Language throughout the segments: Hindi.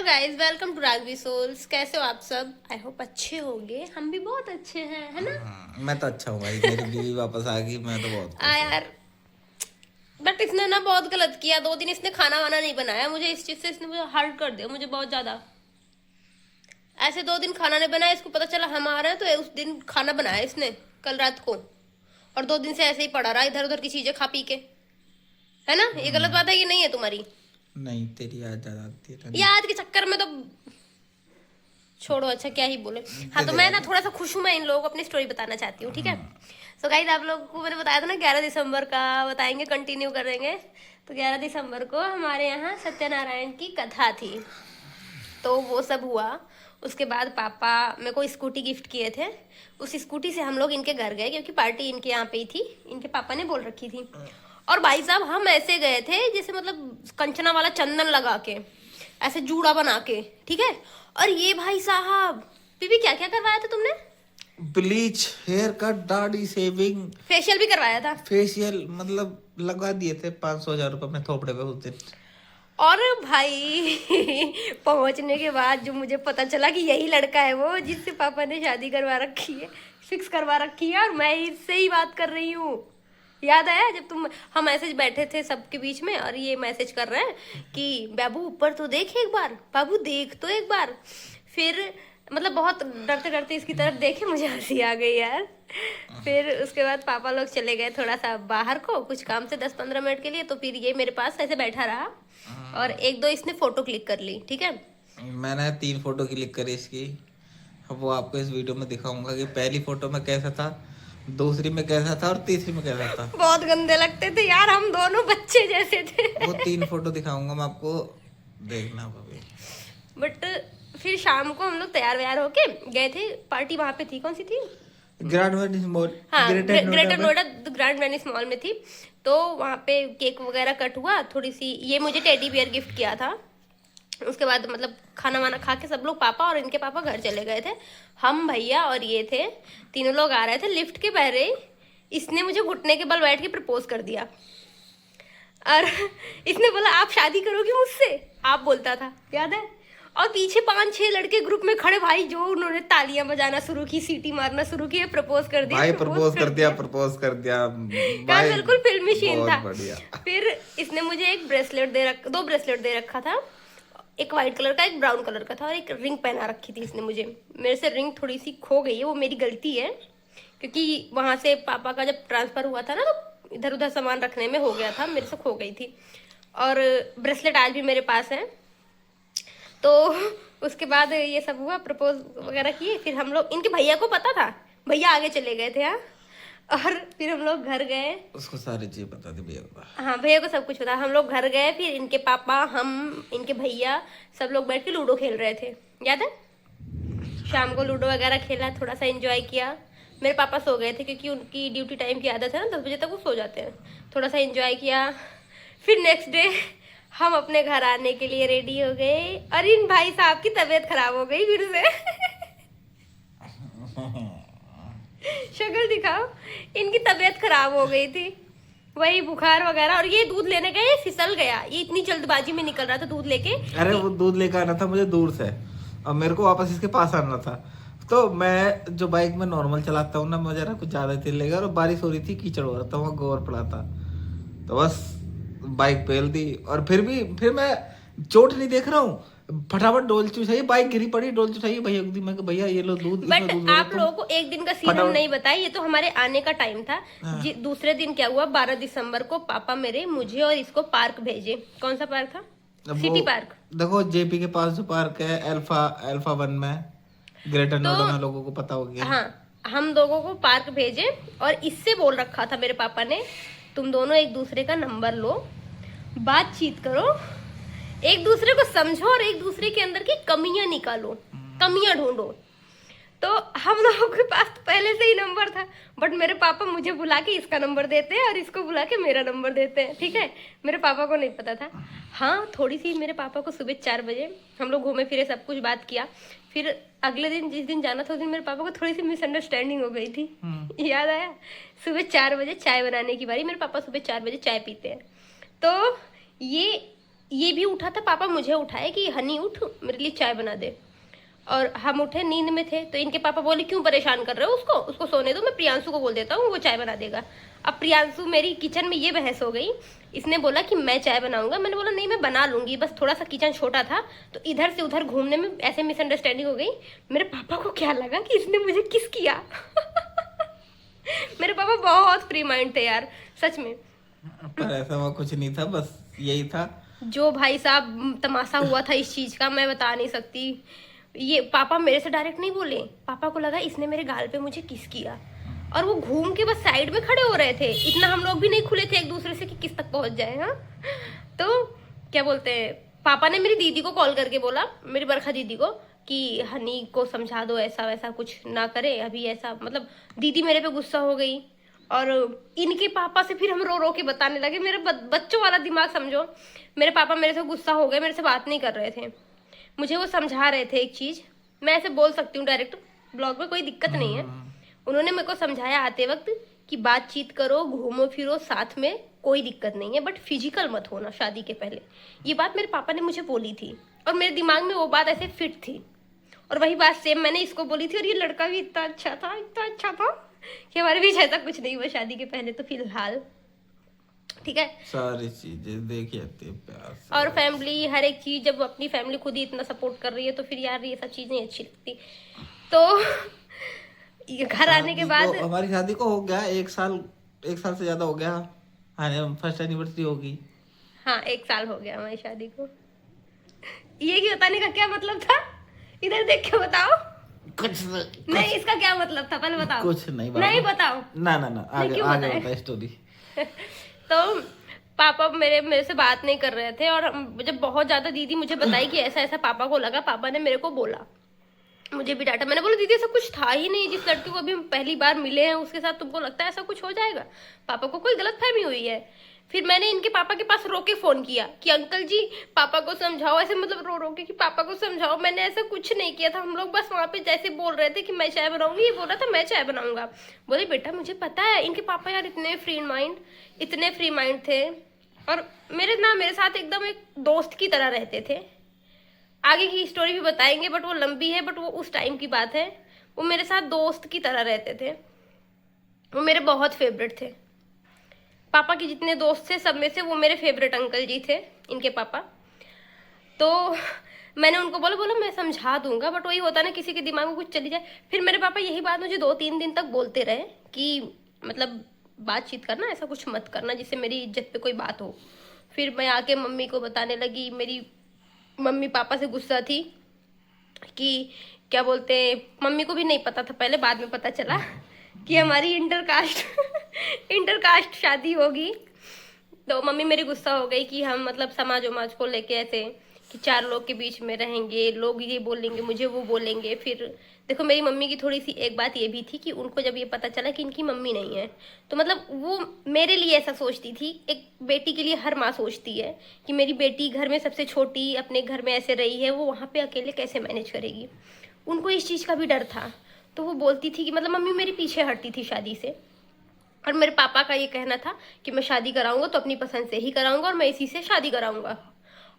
Guys, welcome to Raghavi souls. कैसे हो आप सब? आई होप अच्छे होंगे। हम भी बहुत अच्छे हैं, है ना? मैं तो अच्छा हूँ भाई। मेरी बीवी वापस आ गई, मैं तो बहुत खुश हूँ। यार, बट इसने ना बहुत गलत किया। 2 दिन इसने खाना वाना नहीं बनाया। मुझे इस चीज से इसने मुझे हर्ट कर दिया, मुझे बहुत ज्यादा। ऐसे 2 दिन खाना नहीं बनाया। इसको पता चला हम आ रहे हैं तो उस दिन खाना बनाया इसने, कल रात को। और 2 दिन से ऐसे ही पड़ा रहा इधर उधर की चीजें खा पी के। है ना? ये गलत बात है कि नहीं है तुम्हारी? नहीं, तेरी याद ज्यादा आती है तनी। याद के चक्कर में तो छोड़ो। अच्छा क्या ही बोले। हाँ, तो मैं ना थोड़ा सा खुश हूँ। मैं इन लोगों को अपनी स्टोरी बताना चाहती हूँ, ठीक है? सो गाइस, आप लोगों को मैंने बताया था ना 11 दिसंबर का बताएंगे, कंटिन्यू करेंगे। तो 11 दिसंबर को हमारे यहाँ सत्यनारायण की कथा थी, तो वो सब हुआ। उसके बाद पापा मेरे को स्कूटी गिफ्ट किए थे। उस स्कूटी से हम लोग इनके घर गए क्योंकि पार्टी इनके यहाँ पे ही थी। इनके पापा ने बोल रखी थी। और भाई साहब, हम ऐसे गए थे जैसे मतलब कंचना वाला चंदन लगा के, ऐसे जूड़ा बना के, ठीक है? और ये भाई साहब, बीबी क्या क्या करवाया था तुमने? ब्लीच, हेयर कट, दाढ़ी, शेविंग, फेशियल भी करवाया था। फेशियल, मतलब लगा दिए थे 500,000 रुपये अपने थोपड़े पे उस दिन। और भाई पहुंचने के बाद जो मुझे पता चला कि यही लड़का है वो जिससे पापा ने शादी करवा रखी है, फिक्स करवा रखी है, और मैं इससे ही बात कर रही हूँ। याद आया जब हम ऐसे बैठे थे सबके बीच में और ये मैसेज कर रहे हैं कि बाबू ऊपर तो देख एक बार, बाबू देख तो एक बार। फिर मतलब बहुत डरते डरते इसकी तरफ देखे, मुझे हंसी आ गई यार। फिर उसके बाद पापा लोग चले गए थोड़ा सा बाहर को कुछ काम से 10-15 मिनट के लिए। तो फिर ये मेरे पास ऐसे बैठा रहा और एक दो इसने फोटो क्लिक कर ली, ठीक है? मैंने 3 फोटो क्लिक करी इसकी। अब वो आपको इस वीडियो में दिखाऊंगा कि पहली फोटो में कैसा था, दूसरी में कैसा था और तीसरी में कैसा था। बहुत गंदे लगते थे यार, हम दोनों बच्चे जैसे थे। वो 3 फोटो दिखाऊंगा मैं आपको, देखना भाभी। बट फिर शाम को हम लोग तैयार व्यार होके गए थे। पार्टी वहां पे थी, कौन सी थी? ग्रैंड वेनिस मॉल, हाँ, ग्रेटर नोएडा ग्रेटर में। नोएडा ग्रैंड वेनिस मॉल में थी। तो वहाँ पे केक वगैरह कट हुआ। थोड़ी सी ये मुझे टेडी बियर गिफ्ट किया था। उसके बाद मतलब खाना वाना खा के सब लोग, पापा और इनके पापा घर चले गए थे। हम, भैया और ये थे, तीनों लोग आ रहे थे। लिफ्ट के पहले इसने मुझे घुटने के बल बैठ के प्रपोज कर दिया। और इसने बोला आप शादी करोगी मुझसे, आप बोलता था, याद है? और पीछे 5-6 लड़के ग्रुप में खड़े भाई, जो उन्होंने तालियां बजाना शुरू की, सीटी मारना शुरू की, प्रपोज कर दिया, भाई प्रपोज कर दिया। प्रपोज कर दिया यार भाई। बिल्कुल फिल्मी सीन बहुत था। बढ़िया। फिर इसने मुझे एक ब्रेसलेट दो ब्रेसलेट दे रखा था। एक वाइट कलर का, एक ब्राउन कलर का था, और एक रिंग पहना रखी थी इसने मुझे। मेरे से रिंग थोड़ी सी खो गई है, वो मेरी गलती है, क्योंकि वहां से पापा का जब ट्रांसफर हुआ था ना, तो इधर उधर सामान रखने में हो गया था, मेरे से खो गई थी। और ब्रेसलेट आज भी मेरे पास है। तो उसके बाद ये सब हुआ, प्रपोज वगैरह किए। फिर हम लोग, इनके भैया को पता था, भैया आगे चले गए थे। हाँ, और फिर हम लोग घर गए। उसको सारी चीज बता दी भैया को। हाँ, भैया को सब कुछ पता। हम लोग घर गए, फिर इनके पापा, हम, इनके भैया सब लोग बैठ के लूडो खेल रहे थे, याद है? शाम को लूडो वगैरह खेला, थोड़ा सा एंजॉय किया। मेरे पापा सो गए थे क्योंकि उनकी ड्यूटी टाइम की आदत है ना, 10 बजे तक वो सो जाते हैं। थोड़ा सा एंजॉय किया। फिर नेक्स्ट डे हम अपने घर आने के लिए रेडी हो गए, और इन भाई साहब की तबीयत खराब हो गई फिर से। शक्ल दिखाओ, इनकी तबीयत खराब हो गई थी, वही बुखार वगैरह। और ये दूध लेने गए, फिसल गया। ये इतनी जल्दबाजी में निकल रहा था दूध लेके। अरे वो दूध लेकर आना था मुझे दूर से, और मेरे को वापस इसके पास आना था। तो मैं जो बाइक में नॉर्मल चलाता हूँ ना, मुझे ना कुछ ज्यादा तेल लेगा, और बारिश हो रही थी, कीचड़ हो रहा था, वहाँ गोबर पड़ा था, तो बस बाइक पेल दी। और फिर मैं चोट नहीं देख रहा हूँ, फटाफट डोल चुसाई, बाइक गिरी पड़ी, डोल चुसाई, भैया को दी। मैं कहा, भैया ये लो दूध, इसमें बट दूध भरो आप तुम। लोगों को एक दिन का सीन हम फटाफट। नहीं बताए, ये तो हमारे आने का टाइम था। हाँ। दूसरे दिन क्या हुआ, 12 दिसंबर को पापा मेरे मुझे और इसको पार्क भेजे। कौन सा पार्क था? अब सिटी वो पार्क। देखो, जेपी के पास जो पार्क है, अल्फा 1 में, ग्रेटर तो नोएडा में, लोगों को पता हो गया। हाँ, हम लोगों को पार्क भेजे, और इससे बोल रखा था मेरे पापा ने, तुम दोनों एक दूसरे का नंबर लो, बातचीत करो, एक दूसरे को समझो, और एक दूसरे के अंदर की कमियां निकालो, कमियां ढूंढो। तो हम लोगों के पास तो पहले से ही नंबर था, बट मेरे पापा मुझे बुला के इसका नंबर देते हैं और इसको बुला के मेरा नंबर देते हैं, ठीक है? मेरे पापा को नहीं पता था। हाँ, थोड़ी सी मेरे पापा को सुबह 4 बजे हम लोग घूमे फिरे, सब कुछ बात किया। फिर अगले दिन जिस दिन जाना था उस दिन मेरे पापा को थोड़ी सी मिसअंडरस्टैंडिंग हो गई थी। याद आया? सुबह 4 बजे चाय बनाने की बारी, मेरे पापा सुबह 4 बजे चाय पीते हैं। तो ये ये भी उठा था, पापा मुझे उठाए कि हनी उठ मेरे लिए चाय बना दे। और हम उठे, नींद में थे, तो इनके पापा बोले क्यों परेशान कर रहे हो उसको, उसको सोने दो, मैं प्रियांशु को बोल देता हूँ वो चाय बना देगा। अब प्रियांशु, मेरी किचन में ये बहस हो गई, इसने बोला कि मैं चाय बनाऊंगा, मैंने बोला नहीं मैं बना लूंगी, बस थोड़ा सा किचन छोटा था तो इधर से उधर घूमने में ऐसे मिसअंडरस्टैंडिंग हो गई। मेरे पापा को क्या लगा कि इसने मुझे किस किया। मेरे पापा बहुत फ्री माइंड थे यार, सच में। पर ऐसा वो कुछ नहीं था, बस यही था जो भाई साहब तमाशा हुआ था इस चीज का मैं बता नहीं सकती। ये पापा मेरे से डायरेक्ट नहीं बोले, पापा को लगा इसने मेरे गाल पे मुझे किस किया, और वो घूम के बस साइड में खड़े हो रहे थे। इतना हम लोग भी नहीं खुले थे एक दूसरे से कि किस तक पहुंच जाए। हाँ, तो क्या बोलते हैं, पापा ने मेरी दीदी को कॉल करके बोला, मेरी बरखा दीदी को, कि हनी को समझा दो ऐसा वैसा कुछ ना करे अभी ऐसा। मतलब दीदी मेरे पे गुस्सा हो गई, और इनके पापा से फिर हम रो रो के बताने लगे। मेरे बच्चों वाला दिमाग समझो। मेरे पापा मेरे से गुस्सा हो गए, मेरे से बात नहीं कर रहे थे, मुझे वो समझा रहे थे एक चीज, मैं ऐसे बोल सकती हूँ डायरेक्ट ब्लॉग में, कोई दिक्कत नहीं है। उन्होंने मेरे को समझाया आते वक्त कि बातचीत करो, घूमो फिरो साथ में, कोई दिक्कत नहीं है, बट फिजिकल मत होना शादी के पहले। ये बात मेरे पापा ने मुझे बोली थी, और मेरे दिमाग में वो बात ऐसे फिट थी, और वही बात सेम मैंने इसको बोली थी। और ये लड़का भी इतना अच्छा था, इतना अच्छा था कि हमारे बीच ऐसा कुछ नहीं हुआ शादी के पहले तो फिलहाल, ठीक है। सारी चीजें देखी जाती है प्यार से। और फैमिली, हर एक चीज, जब अपनी फैमिली खुद ही इतना सपोर्ट कर रही है तो फिर यार ये सब चीज नहीं अच्छी लगती। तो ये घर आने के बाद हमारी शादी को हो गया 1 साल, 1 साल से ज्यादा हो गया। हाँ, फर्स्ट एनिवर्सरी होगी। हाँ 1 साल हो गया हमारी शादी को। ये की बताने का क्या मतलब था, इधर देख के बताओ। कुछ नहीं, इसका क्या मतलब था पहले बताओ। कुछ नहीं नहीं बताओ। ना आगे बता स्टोरी। तो पापा मेरे से बात नहीं कर रहे थे, और जब बहुत ज्यादा दीदी मुझे बताई कि ऐसा ऐसा पापा को लगा, पापा ने मेरे को बोला, मुझे भी डांटा। मैंने बोला दीदी ऐसा कुछ था ही नहीं, जिस लड़की को अभी हम पहली बार मिले हैं उसके साथ तुमको लगता है ऐसा कुछ हो जाएगा, पापा को कोई गलतफहमी हुई है। फिर मैंने इनके पापा के पास रो के फोन किया कि अंकल जी पापा को समझाओ, ऐसे मतलब रो रो के कि पापा को समझाओ, मैंने ऐसा कुछ नहीं किया था, हम लोग बस वहां पे जैसे बोल रहे थे कि मैं चाय बनाऊंगी, ये बोल रहा था मैं चाय बनाऊंगा। बोले बेटा मुझे पता है। इनके पापा यार इतने फ्री माइंड थे, और मेरे साथ एकदम एक दोस्त की तरह रहते थे। आगे की स्टोरी भी बताएंगे बट वो लंबी है, बट वो उस टाइम की बात है। वो मेरे साथ दोस्त की तरह रहते थे, वो मेरे बहुत फेवरेट थे। पापा के जितने दोस्त थे सब में से वो मेरे फेवरेट अंकल जी थे, इनके पापा। तो मैंने उनको बोला मैं समझा दूंगा, बट वही होता ना किसी के दिमाग में कुछ चली जाए। फिर मेरे पापा यही बात मुझे 2-3 दिन तक बोलते रहे कि मतलब बातचीत करना, ऐसा कुछ मत करना जिससे मेरी इज्जत पे कोई बात हो। फिर मैं आके मम्मी को बताने लगी, मेरी मम्मी पापा से गुस्सा थी कि क्या बोलते, मम्मी को भी नहीं पता था पहले, बाद में पता चला कि हमारी इंटर कास्ट शादी होगी। तो मम्मी मेरी गुस्सा हो गई कि हम मतलब समाज वमाज को लेके ऐसे कि 4 लोग के बीच में रहेंगे, लोग ये बोलेंगे, मुझे वो बोलेंगे। फिर देखो मेरी मम्मी की थोड़ी सी एक बात ये भी थी कि उनको जब ये पता चला कि इनकी मम्मी नहीं है, तो मतलब वो मेरे लिए ऐसा सोचती थी, एक बेटी के लिए हर माँ सोचती है कि मेरी बेटी घर में सबसे छोटी अपने घर में ऐसे रही है, वो वहाँ पे अकेले कैसे मैनेज करेगी। उनको इस चीज़ का भी डर था, तो वो बोलती थी कि मतलब मम्मी मेरी पीछे हटती थी शादी से। और मेरे पापा का ये कहना था कि मैं शादी कराऊंगा तो अपनी पसंद से ही कराऊंगा, और मैं इसी से शादी कराऊंगा।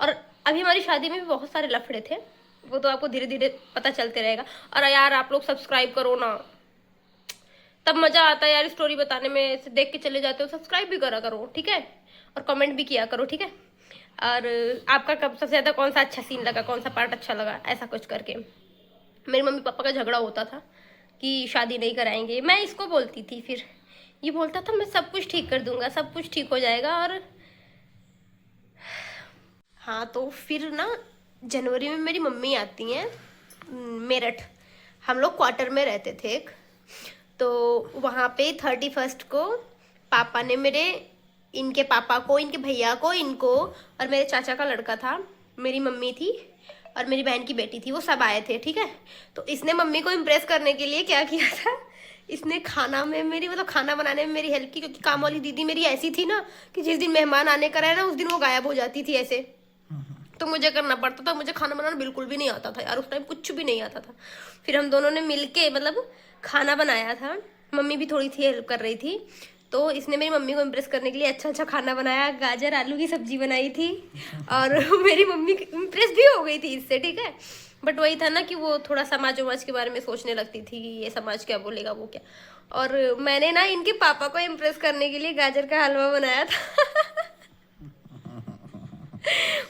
और अभी हमारी शादी में भी बहुत सारे लफड़े थे, वो तो आपको धीरे धीरे पता चलते रहेगा। और यार आप लोग सब्सक्राइब करो ना, तब मजा आता है यार स्टोरी बताने में, देख के चले जाते हो। सब्सक्राइब भी करा करो, ठीक है, और कमेंट भी किया करो, ठीक है। और आपका कब सबसे ज्यादा कौन सा अच्छा सीन लगा, कौन सा पार्ट अच्छा लगा, ऐसा कुछ करके। मेरे मम्मी पापा का झगड़ा होता था कि शादी नहीं कराएंगे, मैं इसको बोलती थी, फिर ये बोलता था मैं सब कुछ ठीक कर दूंगा, सब कुछ ठीक हो जाएगा। और हाँ, तो फिर ना जनवरी में मेरी मम्मी आती हैं मेरठ, हम लोग क्वार्टर में रहते थे एक, तो वहाँ पे 31 को पापा ने इनके पापा को, इनके भैया को, इनको, और मेरे चाचा का लड़का था, मेरी मम्मी थी और मेरी बहन की बेटी थी, वो सब आए थे, ठीक है। तो इसने मम्मी को इम्प्रेस करने के लिए क्या किया था, इसने खाना में मेरी मतलब खाना बनाने में मेरी हेल्प की, क्योंकि काम वाली दीदी मेरी ऐसी थी ना कि जिस दिन मेहमान आने का रहे ना उस दिन वो गायब हो जाती थी ऐसे, तो मुझे करना पड़ता था। मुझे खाना बनाना बिल्कुल भी नहीं आता था यार, उस टाइम कुछ भी नहीं आता था। फिर हम दोनों ने मिलके मतलब खाना बनाया था, मम्मी भी थोड़ी सी हेल्प कर रही थी। तो इसने मेरी मम्मी को इम्प्रेस करने के लिए अच्छा अच्छा खाना बनाया, गाजर आलू की सब्जी बनाई थी और मेरी मम्मी इम्प्रेस भी हो गई थी इससे, ठीक है। बट वही था ना कि वो थोड़ा समाज वमाज के बारे में सोचने लगती थी कि ये समाज क्या बोलेगा वो क्या। और मैंने ना इनके पापा को इम्प्रेस करने के लिए गाजर का हलवा बनाया था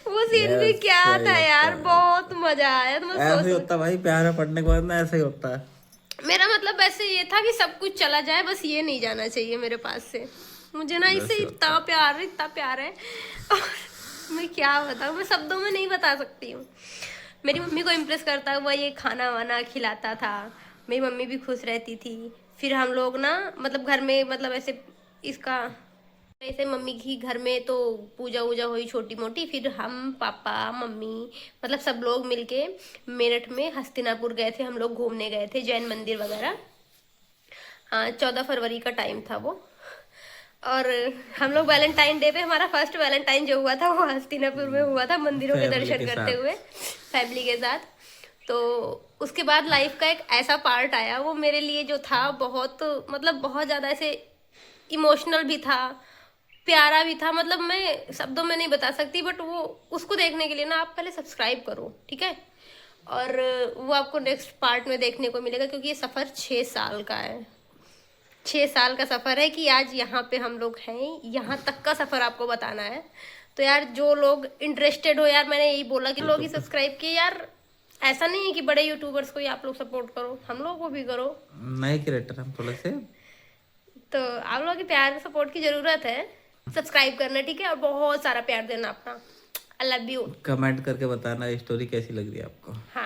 वो सीन भी क्या था यार, बहुत मजा आया। तो मैं ऐसे ही होता भाई, प्यार में पड़ने के बाद ना ऐसे ही होता है। मेरा मतलब वैसे ये था कि सब कुछ चला जाए, बस ये नहीं जाना चाहिए मेरे पास से। मुझे ना इससे इतना प्यार है और मैं क्या बताऊँ, मैं शब्दों में नहीं बता सकती हूँ। मेरी मम्मी को इम्प्रेस करता हुआ ये खाना वाना खिलाता था, मेरी मम्मी भी खुश रहती थी। फिर हम लोग ना मतलब घर में मतलब ऐसे इसका ऐसे मम्मी की घर में तो पूजा वूजा हुई छोटी मोटी। फिर हम पापा मम्मी मतलब सब लोग मिलके मेरठ में हस्तिनापुर गए थे, हम लोग घूमने गए थे जैन मंदिर वगैरह। हाँ 14 फरवरी का टाइम था वो। और हम लोग वैलेंटाइन डे पे, हमारा फर्स्ट वैलेंटाइन जो हुआ था वो हस्तिनापुर में हुआ था, मंदिरों के फैमिली दर्शन के करते साथ। हुए फैमिली के साथ। तो उसके बाद लाइफ का एक ऐसा पार्ट आया, वो मेरे लिए जो था बहुत मतलब बहुत ज़्यादा ऐसे इमोशनल भी था, प्यारा भी था। मतलब मैं शब्दों में नहीं बता सकती, बट वो उसको देखने के लिए ना आप पहले सब्सक्राइब करो, ठीक है। और वो आपको नेक्स्ट पार्ट में देखने को मिलेगा, क्योंकि ये सफ़र 6 साल का है। 6 साल का सफ़र है कि आज यहाँ पे हम लोग हैं, यहाँ तक का सफ़र आपको बताना है। तो यार जो लोग इंटरेस्टेड हो, यार मैंने यही बोला कि लोग ही सब्सक्राइब किए यार। ऐसा नहीं है कि बड़े यूट्यूबर्स को ही आप लोग सपोर्ट करो, हम लोग को भी करो। नए क्रिएटर हम थोड़े से। तो आप लोगों के प्यार सपोर्ट की ज़रूरत है। सब्सक्राइब करना, ठीक है, और बहुत सारा प्यार देना अपना। I love you. कमेंट करके बताना स्टोरी कैसी लग रही है आपको। हाँ।